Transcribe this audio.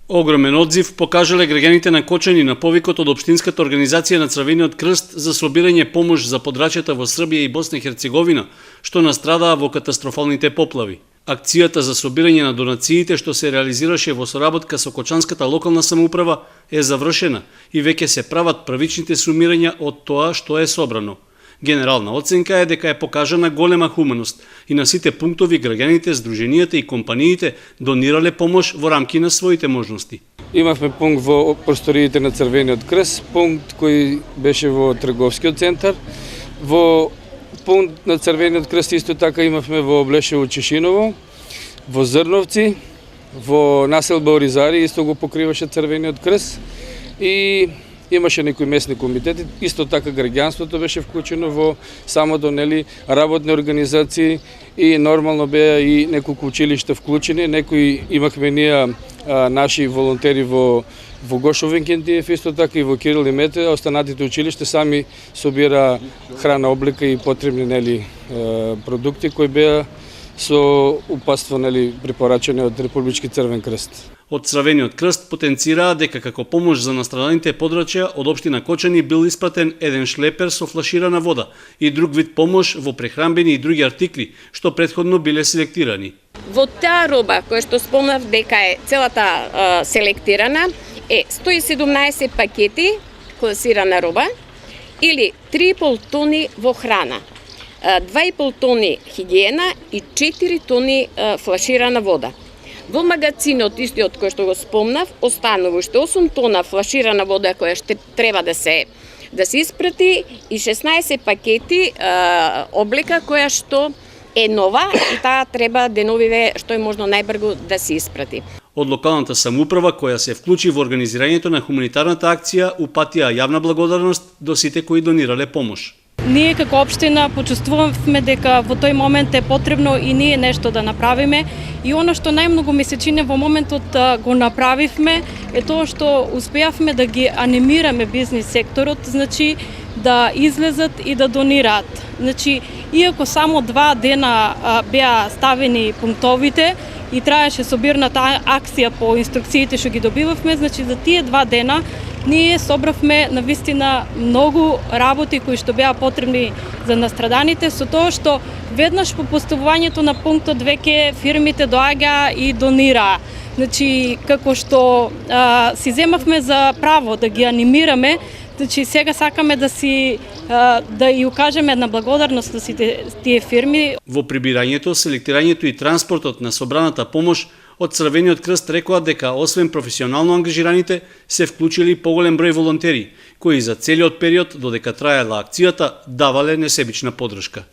Огромен одзив покажале граѓаните на Кочани на повикот од Општинската организација на Црвениот крст за собирање помош за подрачјата во Србија и Босна и Херцеговина, што настрадаа во катастрофалните поплави. Акцијата за собирање на донациите што се реализираше во соработка со Кочанската локална самоуправа е завршена и веќе се прават првичните сумирања од тоа што е собрано. Генерална оценка е дека е покажана голема хуманост и на сите пунктови граѓаните, здруженијата и компаниите донирале помош во рамки на своите можности. Имавме пункт во просториите на Црвениот крст, пункт кој беше во трговскиот центар. Во пункт на Црвениот крст исто така имавме во Облешево Чешиново, во Зрновци, во населба Оризари исто го покриваше Црвениот крст и имаше некои местни комитети, исто така граѓанството беше вклучено во самото работни организации и нормално беа и неколку училишта вклучени, некои имахме ние наши волонтери во Гошовен Кентиев, исто така и во Кирил и Мете, останатите училишта сами собира храна, облека и потребни продукти кои беа со упатство препорачани од Републички Црвен крст. Од Црвениот крст потенцираа дека како помош за настраданите подрачја од општина Кочани бил испратен еден шлепер со флаширана вода и друг вид помош во прехранбени и други артикли што претходно биле селектирани. Во таа роба која што спомнав дека е целата селектирана е 117 пакети класирана роба или 3,5 тони во храна, 2,5 тони хигиена и 4 тони флаширана вода. Во магазинот истиот кој што го спомнав, останува уште 8 тона флаширана вода која што треба да се испрати и 16 пакети облека која што е нова и таа треба деновиве што е можно најбрзо да се испрати. Од локалната самоуправа која се вклучи во организирањето на хуманитарната акција упатија јавна благодарност до сите кои донирале помош. Ние како општина почувствувавме дека во тој момент е потребно и ние нешто да направиме и оно што најмногу ми се чини во моментот го направивме е тоа што успеавме да ги анимираме бизнис секторот, значи да излезат и да донираат. Значи, иако само 2 дена беа ставени пунктовите и траеше собирната акција по инструкциите што ги добивавме, значи за тие 2 дена ние собравме навистина многу работи кои што беа потребни за настраданите, со тоа што веднаш по поставувањето на пунктот веќе фирмите доаѓа и донира. Значи, како што си земавме за право да ги анимираме, значи сега сакаме да ја укажеме една благодарност на сите тие фирми. Во прибирањето, селектирањето и транспортот на собраната помош од Црвениот крст рекоа дека освен професионално ангажираните се вклучили поголем број волонтери кои за целиот период додека траела акцијата давале несебична поддршка.